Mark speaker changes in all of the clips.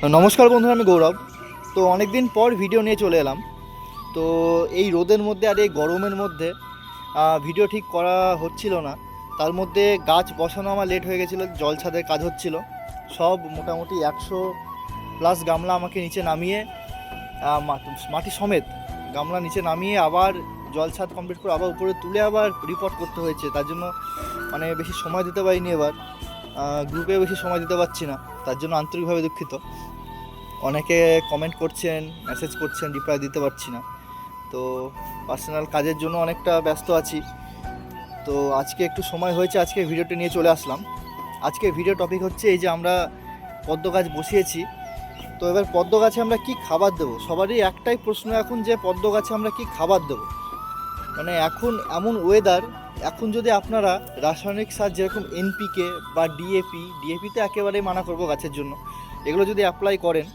Speaker 1: নমস্কার বন্ধুরা, আমি গৌরব। তো অনেক দিন পর ভিডিও নিয়ে চলে এলাম। তো এই রোদের মধ্যে আর এই গরমের মধ্যে ভিডিও ঠিক করা হচ্ছিল না। তার মধ্যে গাছ বসানো আমার লেট হয়ে গেছিলো, জল ছাদের কাজ হচ্ছিল। সব মোটামুটি 100+ গামলা আমাকে নিচে নামিয়ে মাটি সমেত গামলা নিচে নামিয়ে আবার জল ছাদ কমপ্লিট করে আবার উপরে তুলে আবার রিপোর্ট করতে হয়েছে। তার জন্য মানে বেশি সময় দিতে পারিনি, এবার গ্রুপে বেশি সময় দিতে পারছি না, তার জন্য আন্তরিকভাবে দুঃখিত। অনেকে কমেন্ট করছেন, মেসেজ করছেন, রিপ্লাই দিতে পারছি না। তো পার্সোনাল কাজের জন্য অনেকটা ব্যস্ত আছি। তো আজকে একটু সময় হয়েছে, আজকে ভিডিওটা নিয়ে চলে আসলাম। আজকে ভিডিও টপিক হচ্ছে এই যে আমরা পদ্ম গাছ বসিয়েছি। তো এবার পদ্ম গাছে আমরা কি খাবার দেবো, সবারই একটাই প্রশ্ন এখন যে পদ্ম গাছে আমরা কি খাবার দেবো। মানে এখন এমন ওয়েদার, এখন যদি আপনারা রাসায়নিক সার যেরকম এনপিকে বা ডিএপিতে একেবারেই মানা করব গাছের জন্য, এগুলো যদি অ্যাপ্লাই করেন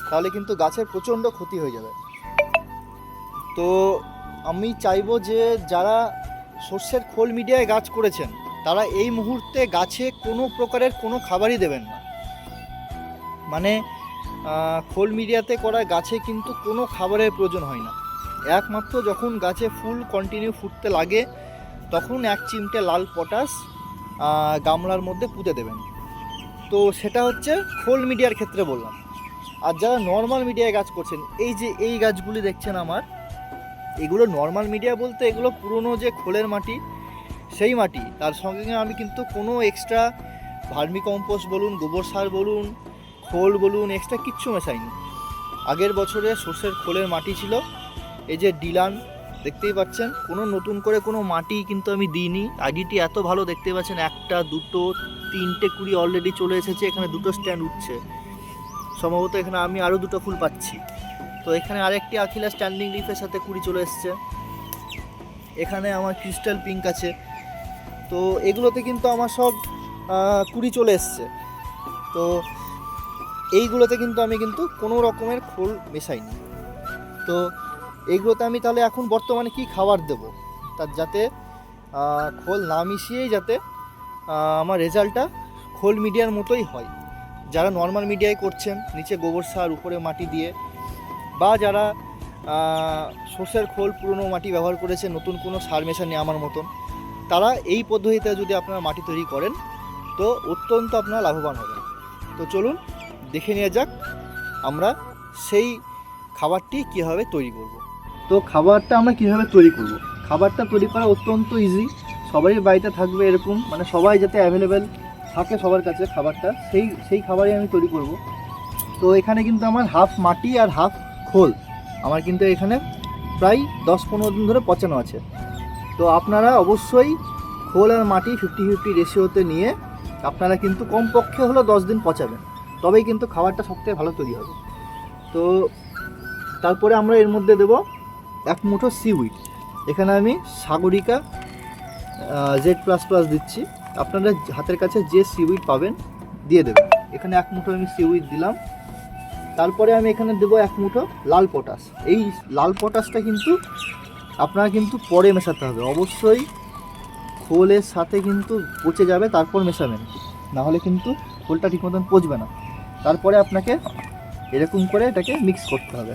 Speaker 1: তাহলে কিন্তু গাছের প্রচণ্ড ক্ষতি হয়ে যাবে। তো আমি চাইবো যে যারা সর্ষের খোল মিডিয়ায় গাছ করেছেন তারা এই মুহূর্তে গাছে কোনো প্রকারের কোনো খাবারই দেবেন না। মানে খোল মিডিয়াতে করা গাছে কিন্তু কোনো খাবারের প্রয়োজন হয় না। একমাত্র যখন গাছে ফুল কন্টিনিউ ফুটতে লাগে তখন 1 চিমটে লাল পটাশ গামলার মধ্যে পুঁতে দেবেন। তো সেটা হচ্ছে খোল মিডিয়ার ক্ষেত্রে বললাম। আর যারা নর্মাল মিডিয়ায় গাছ করছেন, এই যে এই গাছগুলি দেখছেন আমার, এগুলো নর্মাল মিডিয়া বলতে এগুলো পুরনো যে খোলের মাটি, সেই মাটি। তার সঙ্গে আমি কিন্তু কোনো এক্সট্রা ভার্মি কম্পোস্ট বলুন, গোবর সার বলুন, খোল বলুন, এক্সট্রা কিচ্ছু মেশাইনি। আগের বছরে সর্ষের খোলের মাটি ছিল, এই যে ডিলান দেখতেই পাচ্ছেন, কোনো নতুন করে কোনো মাটি কিন্তু আমি দিইনি। আইডিটি এত ভালো, দেখতে পাচ্ছেন 1, 2, 3টে কুড়ি অলরেডি চলে এসেছে। এখানে 2টো স্ট্যান্ড উঠছে, সম্ভবত এখানে আমি আরও 2টো ফুল পাচ্ছি। তো এখানে আরেকটি আখিলা স্ট্যান্ডিং লিফের সাথে কুড়ি চলে এসছে। এখানে আমার ক্রিস্টাল পিঙ্ক আছে। তো এগুলোতে কিন্তু আমার সব কুড়ি চলে এসছে। তো এইগুলোতে কিন্তু আমি কিন্তু কোনো রকমের খোল মেশাইনি। তো এইগুলোতে আমি তাহলে এখন বর্তমানে কি খাবার দেব, তার যাতে খোল না মিশিয়েই যাতে আমার রেজাল্টটা খোল মিডিয়ার মতোই হয়। যারা নর্মাল মিডিয়ায় করছেন নিচে গোবর সার উপরে মাটি দিয়ে, বা যারা সর্ষের খোল পুরনো মাটি ব্যবহার করেছে, নতুন কোনো সার মেশানি আমার মতন, তারা এই পদ্ধতিতে যদি আপনারা মাটি তৈরি করেন তো অত্যন্ত আপনারা লাভবান হবেন। তো চলুন দেখে নিয়ে যাক আমরা সেই খাবারটি কীভাবে তৈরি করব। তো খাবারটা আমরা কীভাবে তৈরি করব, খাবারটা তৈরি করা অত্যন্ত ইজি। সবারই বাড়িতে থাকবে এরকম, মানে সবাই যাতে অ্যাভেলেবেল থাকে সবার কাছে খাবারটা, সেই খাবারই আমি তৈরি করব। তো এখানে কিন্তু আমার হাফ মাটি আর হাফ খোল আমার কিন্তু এখানে প্রায় 10-15 দিন ধরে পচানো আছে। তো আপনারা অবশ্যই খোল আর মাটি 50-50 রেশিওতে নিয়ে আপনারা কিন্তু কমপক্ষে হলো 10 দিন পচাবেন, তবেই কিন্তু খাবারটা সবথেকে ভালো তৈরি হবে। তো তারপরে আমরা এর মধ্যে দেব 1 মুঠো সিউইড। এখানে আমি সাগরিকা Z++ দিচ্ছি। আপনারা হাতের কাছে যে সিউইড পাবেন দিয়ে দেবেন। এখানে 1 মুঠো আমি সিউইড দিলাম। তারপরে আমি এখানে দেবো 1 মুঠো লাল পটাশ। এই লাল পটাশটা কিন্তু আপনারা কিন্তু পরে মেশাতে হবে, অবশ্যই খোলের সাথে কিন্তু পচে যাবে তারপর মেশাবেন, নাহলে কিন্তু খোলটা ঠিক মতন পচবে না। তারপরে আপনাকে এরকম করে এটাকে মিক্স করতে হবে,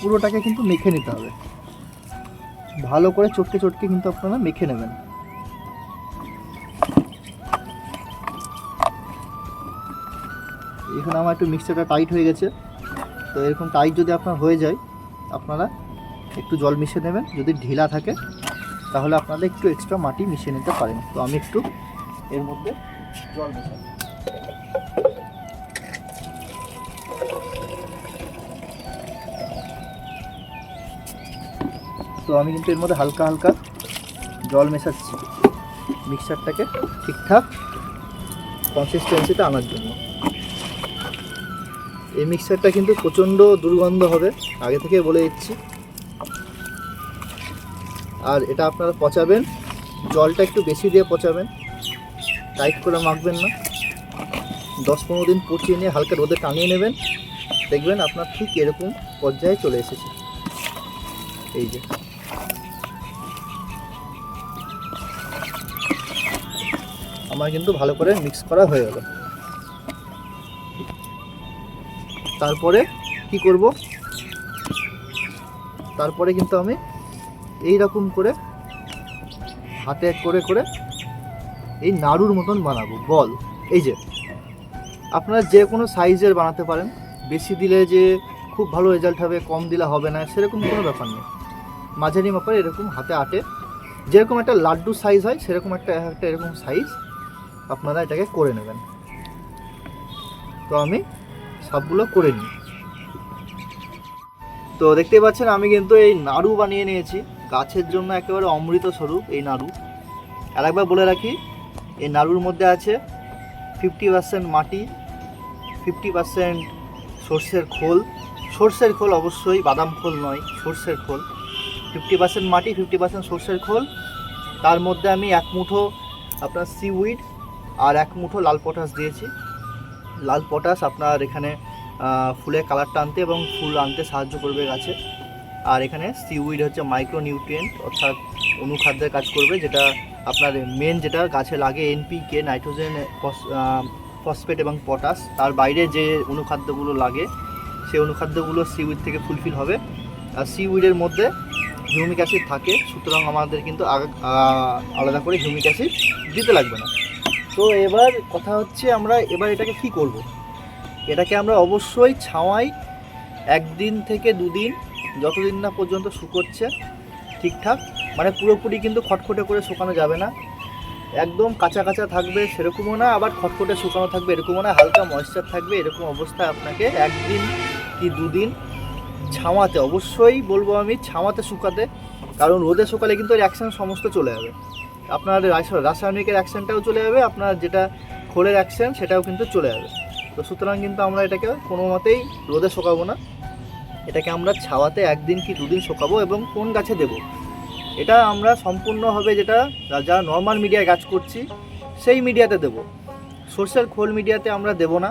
Speaker 1: পুরোটাকে কিন্তু মেখে নিতে হবে ভালো করে, চটকে চটকে কিন্তু আপনারা মেখে নেবেন। এখানে আমার একটু মিক্সচারটা টাইট হয়ে গেছে। তো এরকম টাইট যদি আপনার হয়ে যায়, আপনারা একটু জল মিশিয়ে নেবেন। যদি ঢিলা থাকে তাহলে আপনারা একটু এক্সট্রা মাটি মিশিয়ে নিতে পারেন। তো আমি একটু এর মধ্যে জল মেশাই। তো আমি কিন্তু এর মধ্যে হালকা হালকা জল মেশাচ্ছি মিক্সচারটাকে ঠিকঠাক কনসিস্টেন্সিতে আনার জন্য। এই মিক্সচারটা কিন্তু প্রচণ্ড দুর্গন্ধ হবে, আগে থেকে বলে দিচ্ছি। আর এটা আপনারা পচাবেন, জলটা একটু বেশি দিয়ে পচাবেন, টাইট করে মাখবেন না। 10-15 দিন পচিয়ে নিয়ে হালকা রোদে টানিয়ে নেবেন, দেখবেন আপনার ঠিক এরকম পর্যায়ে চলে এসেছে। এই যে আমার কিন্তু ভালো করে মিক্স করা হয়ে গেল। তারপরে কি করব, তারপরে কিন্তু আমি এই রকম করে হাতে করে করে এই নাড়ুর মতন বানাবো বল। এই যে আপনারা যে কোনো সাইজের বানাতে পারেন, বেশি দিলে যে খুব ভালো রেজাল্ট হবে, কম দিলে হবে না, সেরকম কোনো ব্যাপার নেই। মাঝারি মাপার এরকম হাতে আটে যেরকম একটা লাড্ডু সাইজ হয় সেরকম একটা এরকম সাইজ আপনারা এটাকে করে নেবেন। তো আমি সবগুলো করে নিই। তো দেখতেই পাচ্ছেন আমি কিন্তু এই নাড়ু বানিয়ে নিয়েছি, গাছের জন্য একেবারে অমৃত স্বরূপ এই নাড়ু। আর একবার বলে রাখি, এই নাড়ুর মধ্যে আছে 50% মাটি, 50% সর্ষের খোল। সর্ষের খোল অবশ্যই, বাদাম খোল নয়, সর্ষের খোল। 50% মাটি, 50% সর্ষের খোল। তার মধ্যে আমি 1 মুঠো আপনার সিউইড আর 1 মুঠো লাল পটাশ দিয়েছি। লাল পটাশ আপনার এখানে ফুলের কালারটা আনতে এবং ফুল আনতে সাহায্য করবে গাছে। আর এখানে সিউইড হচ্ছে মাইক্রো নিউট্রিয়েন্ট, অর্থাৎ অনুখাদ্যের কাজ করবে, যেটা আপনার মেন যেটা গাছে লাগে এনপিকে, নাইট্রোজেন, ফসফেট এবং পটাশ। তার বাইরে যে অনুখাদ্যগুলো লাগে সেই অনুখাদ্যগুলো সিউইড থেকে ফুলফিল হবে। আর সিউইডের মধ্যে হিউমিক অ্যাসিড থাকে, সুতরাং আমাদের কিন্তু আলাদা করে হিউমিক অ্যাসিড দিতে লাগবে না। তো এবার কথা হচ্ছে আমরা এবার এটাকে কী করব। এটাকে আমরা অবশ্যই ছাওয়াই 1 দিন থেকে 2 দিন, যতদিন না পর্যন্ত শুকোচ্ছে ঠিকঠাক, মানে পুরোপুরি কিন্তু খটখটে করে শুকানো যাবে না, একদম কাঁচা কাঁচা থাকবে সেরকমও না, আবার খটখটে শুকানো থাকবে এরকমও না, হালকা ময়েশ্চার থাকবে, এরকম অবস্থায় আপনাকে 1 দিন কি 2 দিন ছাওয়াতে, অবশ্যই বলবো আমি ছাওয়াতে শুকাতে। কারণ রোদে শুকালে কিন্তু এর অ্যাকশন সমস্ত চলে যাবে, আপনার রাসায়নিকের অ্যাকশনটাও চলে যাবে, আপনার যেটা খোলের অ্যাকশন সেটাও কিন্তু চলে যাবে। তো সুতরাং কিন্তু আমরা এটাকে কোনো মতেই রোদে শুকাবো না, এটাকে আমরা ছাওয়াতে 1 দিন কি 2 দিন শুকাবো। এবং কোন গাছে দেব এটা আমরা সম্পূর্ণভাবে যেটা যা নর্মাল মিডিয়ায় গাছ করছি সেই মিডিয়াতে দেব। সর্ষের খোল মিডিয়াতে আমরা দেব না,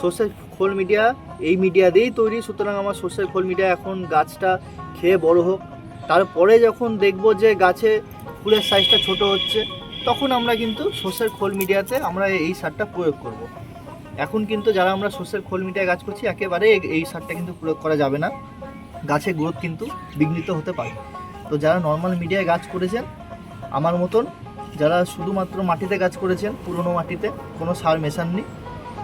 Speaker 1: সর্ষের খোল মিডিয়া এই মিডিয়া দিয়েই তৈরি, সুতরাং আমার সর্ষের খোল মিডিয়া এখন গাছটা খেয়ে বড় হোক, তারপরে যখন দেখব যে গাছে ফুলের সাইজটা ছোট হচ্ছে তখন আমরা কিন্তু সর্ষের খোল মিডিয়াতে আমরা এই সারটা প্রয়োগ করব। এখন কিন্তু যারা আমরা সর্ষের খোল মিডিয়ায় গাছ করছি একেবারে এই সারটা কিন্তু প্রয়োগ করা যাবে না, গাছের গ্রোথ কিন্তু বিঘ্নিত হতে পারে। তো যারা নর্মাল মিডিয়ায় গাছ করেছেন আমার মতন, যারা শুধুমাত্র মাটিতে গাছ করেছেন, পুরনো মাটিতে কোনো সার মেশাননি,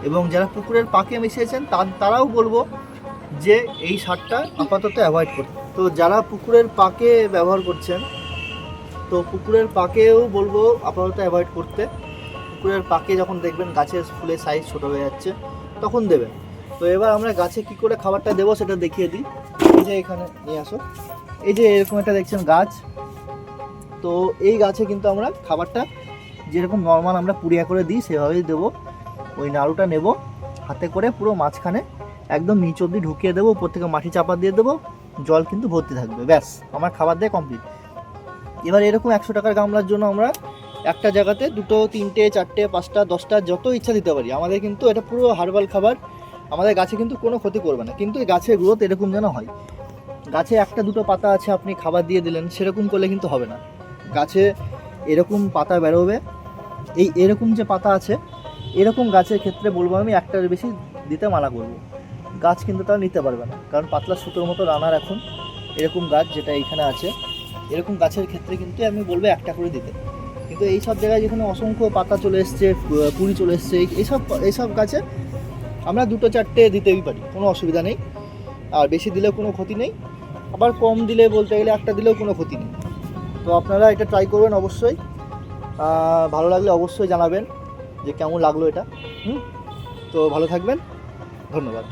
Speaker 1: এবং যারা পুকুরের পাকে মিশিয়েছেন তারাও বলবো যে এই সারটা আপাতত অ্যাভয়েড করতে। তো যারা পুকুরের পাকে ব্যবহার করছেন তো পুকুরের পাকেও বলবো আপাতত অ্যাভয়েড করতে। পুকুরের পাকে যখন দেখবেন গাছের ফুলের সাইজ ছোটো হয়ে যাচ্ছে তখন দেবেন। তো এবার আমরা গাছে কি করে খাবারটা দেবো সেটা দেখিয়ে দিই। এই যে এখানে নিয়ে আসো, এই যে এরকম একটা দেখছেন গাছ, তো এই গাছে কিন্তু আমরা খাবারটা যেরকম নর্মাল আমরা পুড়িয়া করে দিই সেভাবেই দেবো। ওই নাড়ুটা নেব, হাতে করে পুরো মাঝখানে একদম নিচ অবধি ঢুকিয়ে দেবো, উপর থেকে মাটি চাপা দিয়ে দেবো, জল কিন্তু ভর্তি থাকবে, ব্যাস আমার খাবার দিয়ে কমপ্লিট। এবার এরকম 100 টাকার গামলার জন্য আমরা একটা জায়গাতে 2, 3, 4, 5, 10টা যত ইচ্ছা দিতে পারি। আমাদের কিন্তু এটা পুরো হার্বাল খাবার, আমাদের গাছে কিন্তু কোনো ক্ষতি করবে না, কিন্তু এই গাছের গ্রোথ এরকম যেন হয়। গাছে 1-2 পাতা আছে আপনি খাবার দিয়ে দিলেন, সেরকম করলে কিন্তু হবে না। গাছে এরকম পাতা বেরোবে, এরকম যে পাতা আছে এরকম গাছের ক্ষেত্রে বলবো আমি 1টার বেশি দিতে মানা করব। গাছ কিন্তু তারা নিতে পারবে না, কারণ পাতলা সুতোর মতো রানার এখন এরকম গাছ যেটা এইখানে আছে, এরকম গাছের ক্ষেত্রে কিন্তু আমি বলবো 1টা করে দিতে। কিন্তু এই সব জায়গায় যেখানে অসংখ্য পাতা চলে এসছে, পুরি চলে এসছে, এইসব গাছে আমরা 2-4টে দিতেই পারি, কোনো অসুবিধা নেই। আর বেশি দিলেও কোনো ক্ষতি নেই, আবার কম দিলে বলতে গেলে 1টা দিলেও কোনো ক্ষতি নেই। তো আপনারা এটা ট্রাই করবেন অবশ্যই, ভালো লাগলে অবশ্যই জানাবেন যে কেমন লাগলো এটা। তো ভালো থাকবেন, ধন্যবাদ।